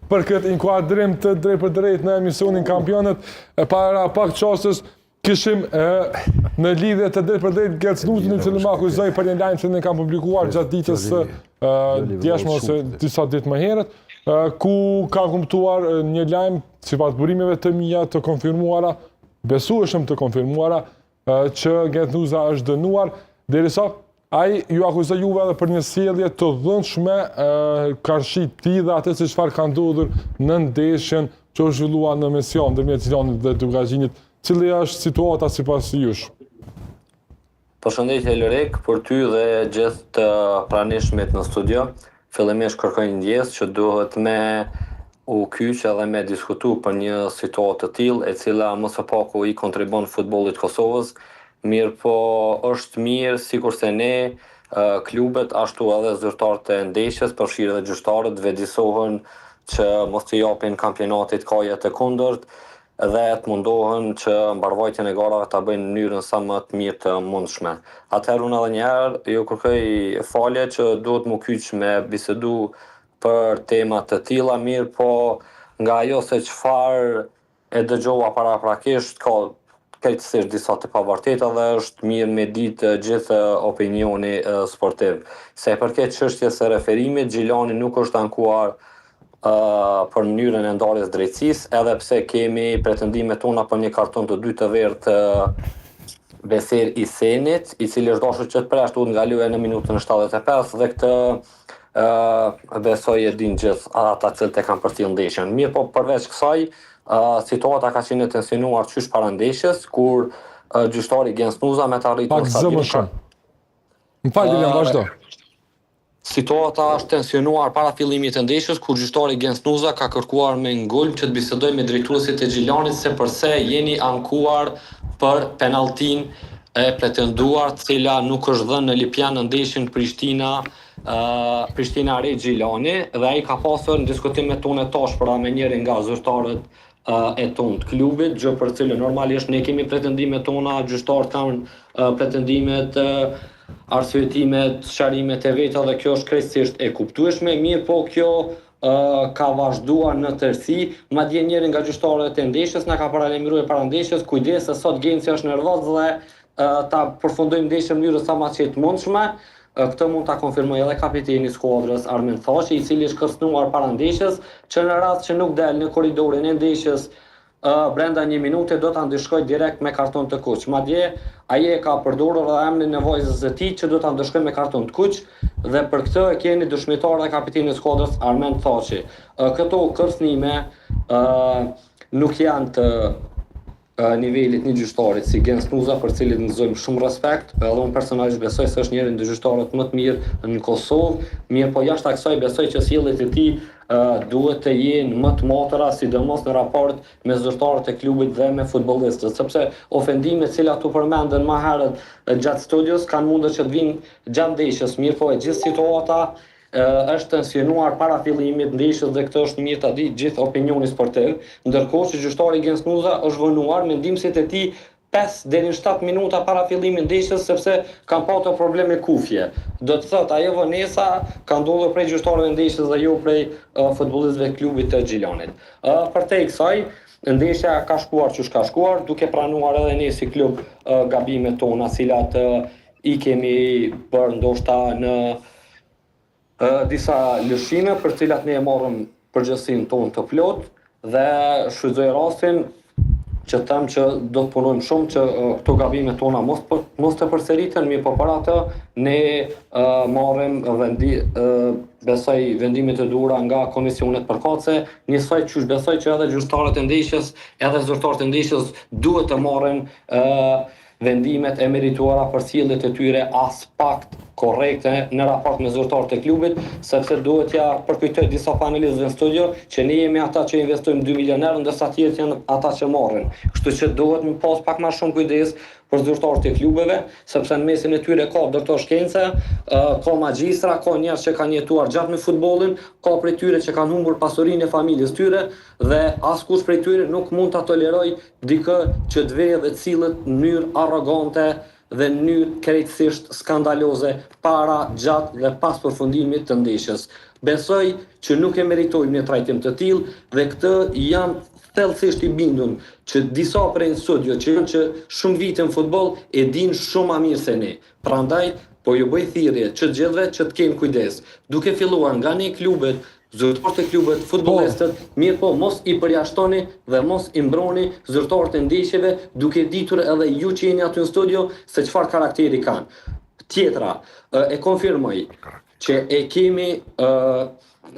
për këtë inkuadrim të drejt për drejt në emisionin Kampionët. Para pak çastës kishim në lidhje të drejt për drejt Gjercnuzin, i cili më akuzoi për një lajm që ne kam publikuar gjatë ditës djeshme ose disa ditë më herët, ku ka kuptuar një lajm sipas burimeve të mia të konfirmuara, besueshëm të konfirmuara, që Gjercnuza është dënuar, derisa ai ju akuzoi juve edhe për një sjellje të dhënshme karshi tij dhe atë se çfarë ka ndodhur në ndeshjen që u zhvillua në mision ndërmjet Cilanit dhe Dugazhinit. Cili është situata sipas jush? Përshëndetje Lorek, për ty dhe gjithë të pranishmit në studio. Fillimisht kërkoj ndjes që duhet me u kyç edhe me diskutu për një situatë të tillë e cila më së paku i kontribon futbollit Kosovës. Mirë po është mirë, sikurse ne, klubet, ashtu edhe zyrtarët e ndeshjes, përfshirë edhe gjyqtarët, vedisohen që mos të japin kampionatit kaje të kundërt dhe të mundohen që mbarvajtjen e garave ta bëjnë në mënyrën sa më të mirë të mundshme. Atëherë unë edhe një herë ju kërkoj falje që duhet më kyç me bisedu për tema të tilla, mirë po nga ajo se çfarë e dëgjova paraprakisht ka krejtësisht disa të pavarteta dhe është mirë me ditë gjithë opinioni sportiv. Se e përket çështjes së referimit, Gjilani nuk është ankuar për mënyrën e ndarjes drejtësisë, edhe pse kemi pretendimet tona për një karton të dytë të verë të Beser Isenit, i cili është dashur që të preshtë nga luaja në minutën 75 dhe këtë besoj e din gjithë ata cilët e kanë përcjell ndeshjen. Mirë po përveç kësaj, situata ka qenë tensionuar qysh para ndeshjes, kur gjyqtari Gjercnuza me të arritur stabilin. Më falni, vazhdo. Situata është tensionuar para fillimit të ndeshjes, kur gjyqtari Gjercnuza ka kërkuar me ngulm që të bisedojë me drejtuesit e Gjilanit se përse jeni ankuar për penalltin e pretenduar, cila nuk është dhënë në Lipjan në ndeshjen Prishtina Re Gjilani, dhe ai ka pasur në diskutimet tona tashpëra me njërin nga zyrtarët e tonë të klubit, gjë për cilën normalisht ne kemi pretendimet tona, gjyqtarët kanë pretendimet, arsyetimet, sqarimet e veta dhe kjo është krejtësisht e kuptueshme, mirë po kjo ka vazhduar në tërësi, madje njëri nga gjyqtarët e ndeshjes na ka paralajmëruar para ndeshjes, kujdes se sot Genci është nervoz dhe ta përfundojmë ndeshjen në mënyrë sa më të mundshme. Këtë mund ta konfirmoj edhe kapiteni i skuadrës Armen Thaçi, i cili është kërcënuar para ndeshjes, që në rast që nuk del në korridorin e ndeshjes brenda një minute do ta ndëshkoj direkt me karton të kuq. Madje ai e ka përdorur edhe emrin e vajzës së tij që do ta ndëshkoj me karton të kuq dhe për këtë e keni dëshmitar dhe kapiteni i skuadrës Armen Thaçi. Këto kërcënime nuk janë të nivelit një gjyqtarit si Gjercnuza, për cilin gëzojmë shumë respekt, edhe unë personalisht besoj se është njëri ndër gjyqtarët më të mirë në Kosovë, mirë po jashtë kësaj besoj që sjelljet e tij duhet të jenë më të matëra, sidomos në raport me zyrtarët e klubit dhe me futbollistët, sepse ofendimet të cilat u përmendën më herët gjatë studios kanë mundur që të vinë gjatë ndeshjes, mirë po e gjithë situata është tensionuar para fillimit ndeshjes dhe këtë është mirë ta di gjithë opinioni sportiv, ndërkohë që gjyqtari Gjercnuza është vënuar me ndihmësit e tij 5 deri në 7 minuta para fillimit ndeshjes sepse kanë pasur probleme kufje. Do të thotë ajo vonesa ka ndodhur prej gjyqtarëve ndeshjes dhe jo prej futbollistëve të klubit të Gjilanit. Përtej kësaj, ndeshja ka shkuar çu ka shkuar, duke pranuar edhe ne si klub gabimet tona, cilat i kemi bërë ndoshta në disa lëshime për cilat ne e morëm përgjegjësinë tonë të plotë dhe shfrytëzoj rastin që them që do të punojmë shumë që këto gabimet tona mos të përsëriten, mirë po para atë ne marrim besoj vendimet e duhura nga komisionet përkatëse, njësoj që besoj që edhe gjyqtarët e ndeshjes, edhe zyrtarët e ndeshjes duhet të marrin vendimet e merituara për sjelljet e tyre as pak korrekte në raport me zyrtarët e klubit, sepse duhet ja përkujtoj disa panelistëve në studio që ne jemi ata që investojmë 2 milionerë, ndërsa të tjerët janë ata që marrin. Kështu që duhet më pas pak më shumë kujdes për zyrtarët e klubeve, sepse në mesin e tyre ka doktor shkence, ka magjistra, ka njerëz që kanë jetuar gjatë me futbollin, ka prej tyre që kanë humbur pasurinë e familjes tyre dhe askush prej tyre nuk mund ta toleroj dikë që të vejë dhe cilët në mënyrë arrogante dhe në mënyrë krejtësisht skandaloze para, gjatë dhe pas përfundimit të ndeshjes. Besoj që nuk e meritojmë një trajtim të tillë dhe këtë jam thellësisht i bindur që disa prej studio që janë që shumë vite në futboll e dinë shumë më mirë se ne. Prandaj po ju bëj thirrje që të gjithëve që të kemi kujdes, duke filluar nga ne klubet, zyrtarët e klubet, futbollistët, mirë po mos i përjashtoni dhe mos i mbroni zyrtarët e ndeshjeve, duke ditur edhe ju që jeni aty në studio se çfarë karakteri kanë. Tjetra, e konfirmoj që e kemi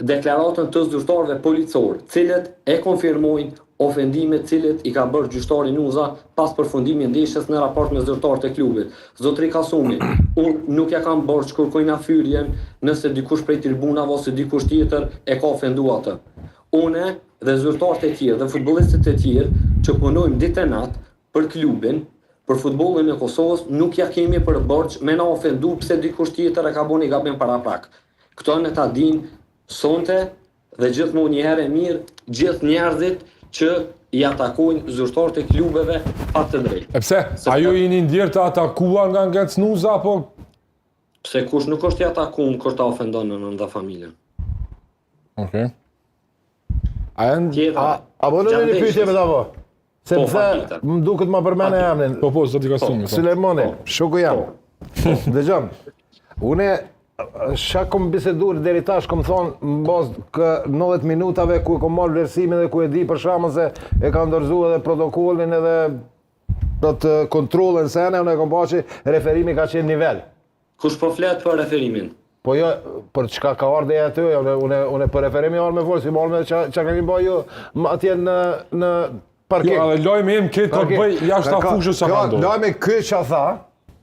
deklaratën të zyrtarëve policor, cilët e konfirmojnë ofendimet cilët i ka bërë gjyqtari Nuza pas përfundimit ndeshjes në raport me zyrtarët e klubit. Zotri Kasumi, unë nuk ja kam bërë që kërkoj nafyrjen nëse dikush prej tribunave ose dikush tjetër e ka ofenduar atë. Une dhe zyrtarët e tjerë dhe futbollistët e tjerë që punojmë ditë e natë për klubin, për futbollin e Kosovës, nuk ja kemi për borxh me na ofendu pse dikush tjetër e ka bënë gabim para prak. Këto ne ta dinë sonte dhe gjithmonë një herë e mirë gjithë njerëzit që i atakojnë zyrtarët e klubeve pa të drejtë. E pse? A ju jeni ndjerë të atakuar nga Ngecnuza apo? Pse kush nuk është i atakuar kur ta ofendon nënën dhe familjen. Okej. Apo në një pyetje me t'avo? Sepse më duket më përmene emrin. Po, zoti Kasumi. Sulemoni, shoku jam. Dëgjom, une Shka kom bisedur deri tash kom thonë në bazë kë 90 minutave ku e kom marrë vlerësimin dhe ku e di për shkakun se e kam dorëzu edhe protokollin edhe do të kontrollën se unë e kom pa që referimi ka qenë nivel. Kush po flet për referimin? Po jo, për çka ka ardhe aty, unë për referimi orë me folë, si marrë me çka kemi bërë ju atje në parking. Jo, edhe lojmë im këtë ka të bëj jashtë fushës sa ka ndodhur. Lojmë këtë që tha.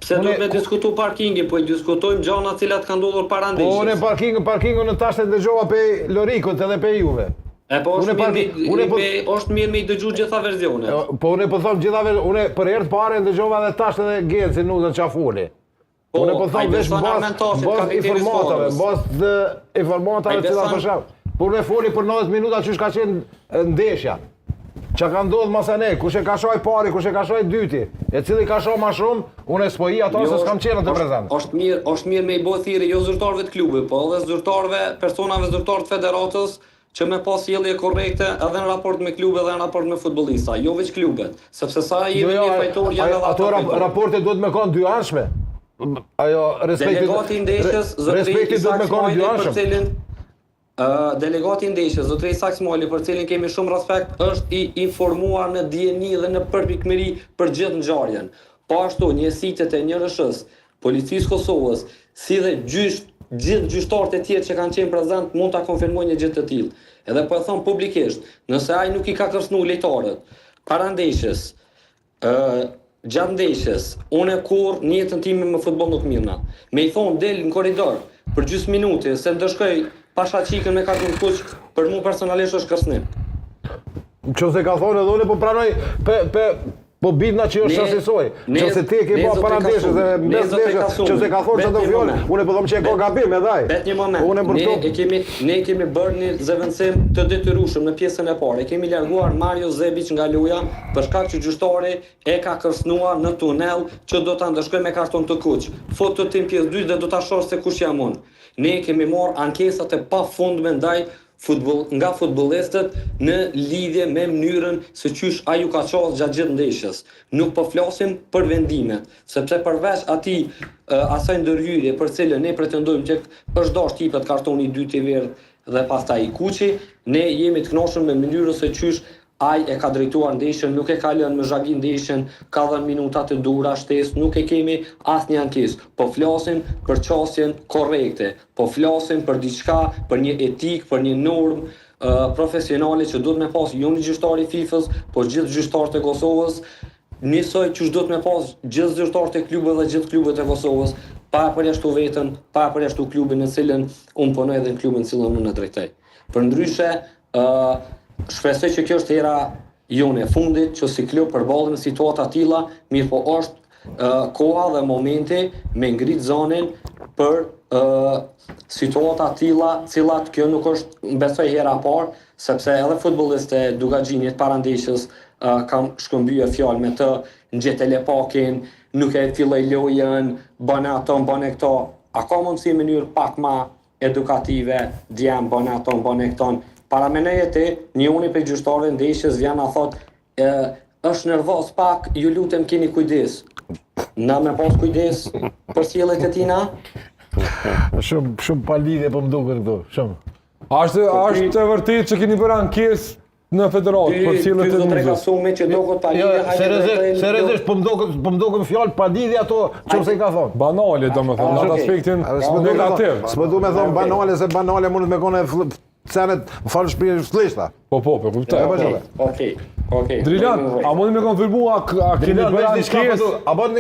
Pse do me diskutu parkingin, po i diskutojmë gjana cilat kanë ndodhur para ndeshjes. Po unë parkingun në tash e dëgjova pe Lorikut edhe pe Juve. E po është mirë me i dëgju gjitha versionet. Po unë po them gjitha versionet, unë për herë të parë dëgjova edhe tash edhe Genci Nuzën çfarë foli. Unë po them vesh bazë informatave që ta përshaf. Po unë foli për 90 minuta çish ka qenë ndeshja. Qa ka ndodhë masane, kush e ka shoj pari, kush e ka shoj dyti, e cili ka shoj ma shumë, unë e s'po i ato se s'kam qenë të prezent. Është mirë me i bëjë thirrje jo zyrtarëve të klubit, po edhe zyrtarëve, personave zyrtarë të federatës, që me pas sjellje korrekte edhe në raport me klube edhe në raport me futbollista, jo veç klubet, sepse sa jemi një fajtor janë edhe ato raporte duhet me kanë dy anshme. Ajo delegati i ndeshjes, respekti duhet me kanë dy anshme. Delegati i ndeshjes, zotëri Saks Mali, për cilin kemi shumë respekt, është i informuar në dijeni dhe në përpikmëri për gjithë ngjarjen. Po ashtu, njësitet e NRSH-s, Policisë Kosovës, si dhe gjithë gjyqtarët e tjerë që kanë qenë prezent mund ta konfirmojnë një gjë të tillë. Edhe po e them publikisht, nëse ai nuk i ka kërcënuar lejtarët para ndeshjes, gjatë ndeshjes, unë kur në jetën time me futboll nuk mirna. Me i thon del në korridor për gjysmë minutë se ndeshkoj pasha qikën me kartun kuq, për mu personalisht është kërcënim. Qëse ka thonë edhe unë po pranoj po bidna që është shasisoj. Qëse ti ke ba para ndeshjes dhe mes ndeshjes, qëse ka thonë që të fjole, unë po thom që e ka gabim edhe ai. Bet një moment, ne kemi bërë një zëvendësim të detyrueshëm në pjesën e parë. Kemi larguar Mario Zebic nga loja për shkak që gjyqtari e ka kërcënuar në tunel që do ta ndeshkoj me karton të kuq. Foto tim pjesë 2 dhe do ta shoh se kush jam unë. Ne kemi marrë ankesat e pafundme ndaj nga futbollistët në lidhje me mënyrën se çysh ai u ka qasë gjatë gjithë ndeshjes. Nuk po flasim për vendimet, sepse përveç asaj ndërhyrje për cilën ne pretendojmë që është dash tipet kartoni i dytë i verdh dhe pastaj i kuqi, ne jemi të kënaqur me mënyrën se çysh ai e ka drejtuar ndeshjen, nuk e ka lënë me zhagi ndeshjen, ka dhënë minuta të dura shtesë, nuk e kemi asnjë ankesë. Po flasim për çështjen korrekte, po flasim për diçka, për një etik, për një normë profesionale që duhet me pas jo një gjyqtar i FIFA-s, po gjithë gjyqtarët e Kosovës, njësoj që duhet me pas gjithë zyrtarët e klubeve dhe gjithë klubet e Kosovës, pa përjashtu veten, pa përjashtu klubin në cilën unë punoj dhe në klubin në cilën unë e drejtoj. Përndryshe, shpresoj që kjo është hera jone e fundit që si klub përballim situata të tilla, mirë po është koha dhe momenti me ngrit zonën për situata të tilla, cilat kjo nuk është besoj hera e parë, sepse edhe futbollistë e Dugaxhinit para ndeshjes kam shkëmbyer fjalë me të, ngjete lepakin, nuk e filloi lojën, bën ato, bën e këto. A ka mundësi në mënyrë pak më edukative, djem, bën ato, bën e këton. Para meneje ti, njëri për gjyqtarëve ndeshjes vjen a thot, është nervoz pak, ju lutem keni kujdes. Na me pas kujdes për sjelljet e tina? Shumë pa lidhje po më duket këtu, shumë. Është e vërtet që keni bërë ankesë në federatë për sjelljet e do të Muzës. rekasume që dogot pa Jo, lidhje, seriozisht po më duket fjalë pa lidhje ato çfarë i ka thonë. Banale, domethënë, në atë aspektin negativ. S'më du me thonë banale, se banale mundet me kone cenet, më falë shpirë flishta. Po, kuptoj. Okej. Drilan, a mundi me konfirmu a keni bërë ankesë? A bën